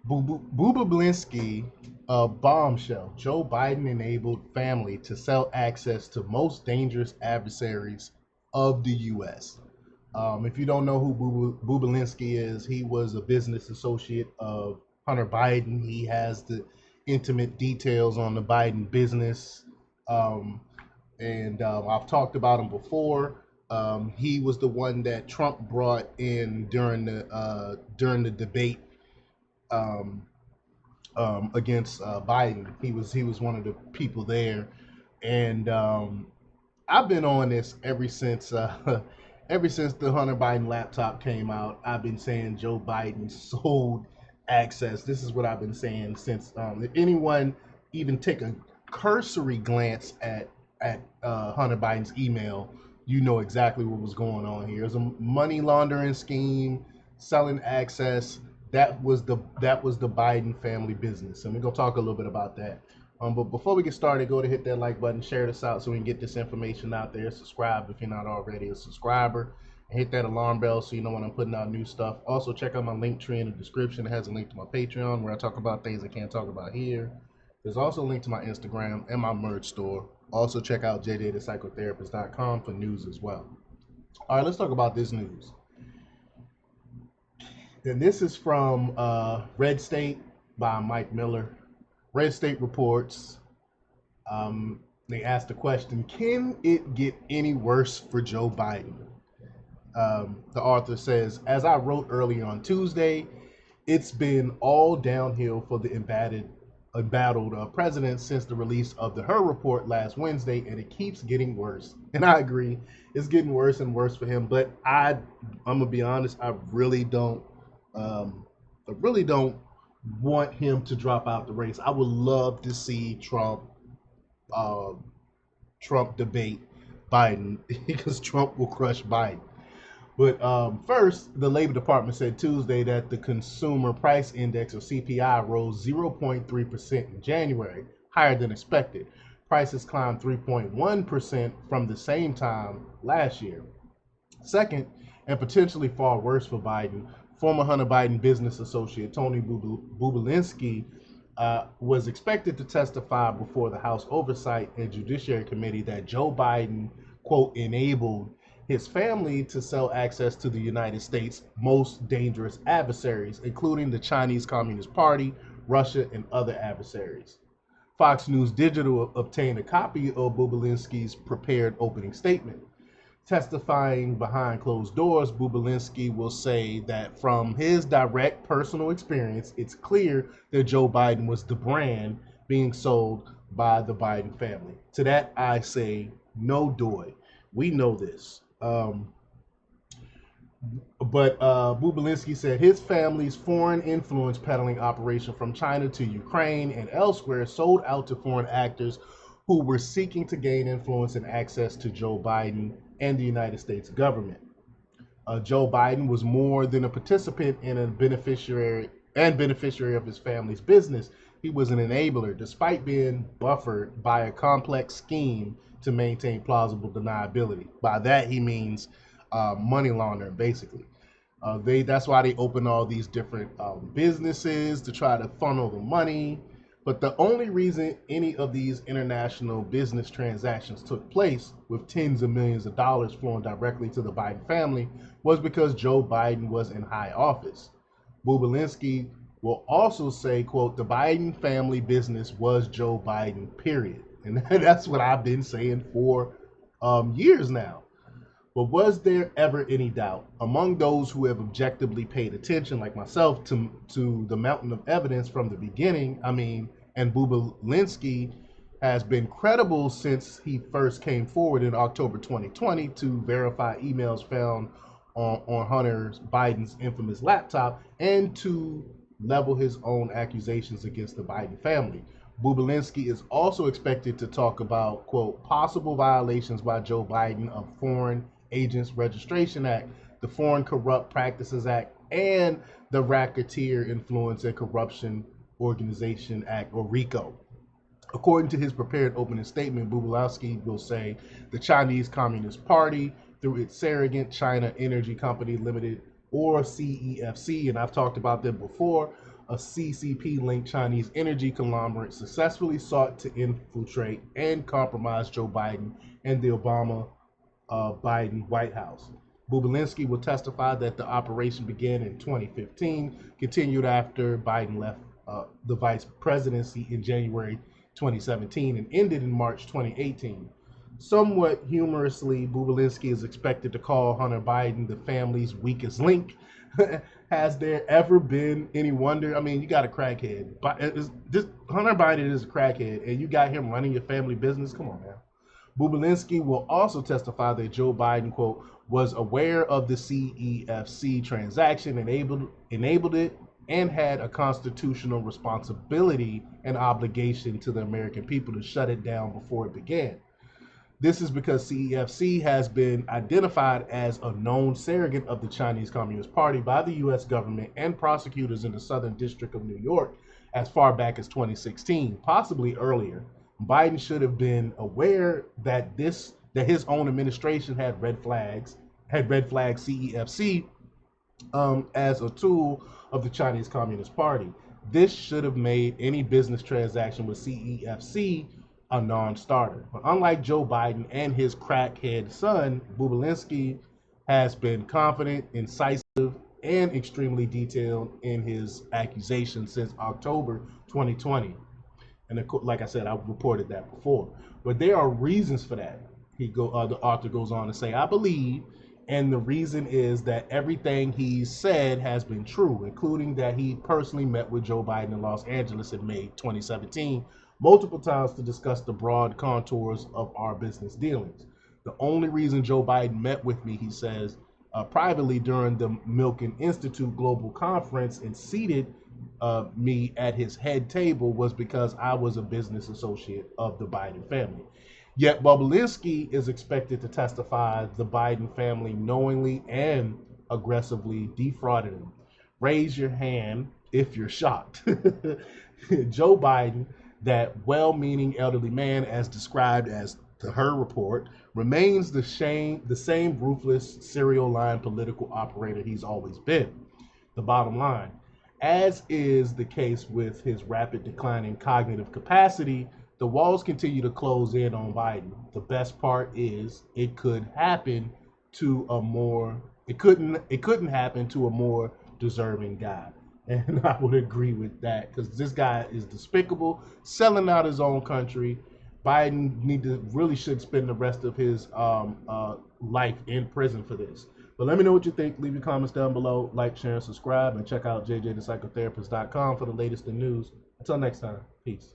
Bobulinski, Bombshell. Joe Biden enabled family to sell access to most dangerous adversaries of the U.S. If you don't know who Bobulinski is, he was a business associate of Hunter Biden. He has the intimate details on the Biden business. Um, and I've talked about him before. He was the one that Trump brought in during the debate um, against Biden. He was one of the people there, and I've been on this ever since ever since the Hunter Biden laptop came out. I've been saying Joe Biden sold access. This is what I've been saying since. If anyone even take a cursory glance at Hunter Biden's email, you know exactly what was going on here. It was a money laundering scheme, selling access. That was the Biden family business, and we're gonna talk a little bit about that. But before we get started, go to hit that like button, share this out so we can get this information out there. Subscribe if you're not already a subscriber, and hit that alarm bell so you know when I'm putting out new stuff. Also, check out my link tree in the description. It has a link to my Patreon where I talk about things I can't talk about here. There's also a link to my Instagram and my merch store. Also, check out jdthepsychotherapist.com for news as well. All right, let's talk about this news. And this is from Red State by Mike Miller. Red State reports. They asked the question, can it get any worse for Joe Biden? The author says, as I wrote earlier on Tuesday, it's been all downhill for the embattled president since the release of the Her report last Wednesday, and it keeps getting worse. And I agree, it's getting worse and worse for him. But I'm gonna be honest, I really don't want him to drop out the race. I would love to see uh, Trump debate Biden because Trump will crush Biden. But first, the Labor Department said Tuesday that the Consumer Price Index, or CPI, rose 0.3% in January, higher than expected. Prices climbed 3.1% from the same time last year. Second, and potentially far worse for Biden, former Hunter Biden business associate Tony Bobulinski was expected to testify before the House Oversight and Judiciary Committee that Joe Biden, quote, enabled his family to sell access to the United States' most dangerous adversaries, including the Chinese Communist Party, Russia, and other adversaries. Fox News Digital obtained a copy of Bobulinski's prepared opening statement. Testifying behind closed doors, Bobulinski will say that from his direct personal experience, it's clear that Joe Biden was the brand being sold by the Biden family. To that, I say, no doy. We know this. But Bobulinski said his family's foreign influence peddling operation from China to Ukraine and elsewhere sold out to foreign actors who were seeking to gain influence and access to Joe Biden and the United States government. Joe Biden was more than a participant in a beneficiary of his family's business. He was an enabler, despite being buffered by a complex scheme to maintain plausible deniability. By that he means money laundering, basically. That's why they open all these different businesses to try to funnel the money. But the only reason any of these international business transactions took place, with tens of millions of dollars flowing directly to the Biden family, was because Joe Biden was in high office. Bobulinski will also say, quote, the Biden family business was Joe Biden, period. And that's what I've been saying for years now. But was there ever any doubt among those who have objectively paid attention, like myself, to the mountain of evidence from the beginning? I mean, and Bobulinski has been credible since he first came forward in October 2020 to verify emails found on Hunter Biden's infamous laptop and to level his own accusations against the Biden family. Bobulinski is also expected to talk about, quote, possible violations by Joe Biden of Foreign Agents Registration Act, the Foreign Corrupt Practices Act, and the Racketeer Influence and Corruption Organization Act, or RICO. According to his prepared opening statement, Bobulinski will say the Chinese Communist Party, through its surrogate China Energy Company Limited, or CEFC, and I've talked about them before, a CCP-linked Chinese energy conglomerate successfully sought to infiltrate and compromise Joe Biden and the Obama Biden White House. Bobulinski will testify that the operation began in 2015, continued after Biden left the vice presidency in January 2017, and ended in March 2018. Somewhat humorously, Bobulinski is expected to call Hunter Biden the family's weakest link. Has there ever been any wonder? I mean, you got a crackhead. But Hunter Biden is a crackhead, and you got him running your family business? Come on, man. Bobulinski will also testify that Joe Biden, quote, was aware of the CEFC transaction, enabled it, and had a constitutional responsibility and obligation to the American people to shut it down before it began. This is because CEFC has been identified as a known surrogate of the Chinese Communist Party by the U.S. government and prosecutors in the Southern District of New York as far back as 2016, possibly earlier. Biden should have been aware that his own administration had red flagged CEFC as a tool of the Chinese Communist Party. This should have made any business transaction with CEFC a non-starter. But unlike Joe Biden and his crackhead son, Bobulinski has been confident, incisive, and extremely detailed in his accusations since October 2020. And like I said, I reported that before. But there are reasons for that. The author goes on to say, I believe, and the reason is that everything he said has been true, including that he personally met with Joe Biden in Los Angeles in May 2017 multiple times to discuss the broad contours of our business dealings. The only reason Joe Biden met with me, he says, privately during the Milken Institute Global Conference and seated me at his head table was because I was a business associate of the Biden family. Yet Bobulinski is expected to testify the Biden family knowingly and aggressively defrauded him. Raise your hand if you're shocked. Joe Biden, that well-meaning elderly man as described as to her report, remains the same ruthless serial line political operator he's always been. The bottom line, as is the case with his rapid decline in cognitive capacity, the walls continue to close in on Biden. The best part is it couldn't happen to a more deserving guy. And I would agree with that because this guy is despicable, selling out his own country. Biden really should spend the rest of his life in prison for this. But let me know what you think. Leave your comments down below. Like, share, and subscribe. And check out jjthepsychotherapist.com for the latest in news. Until next time, peace.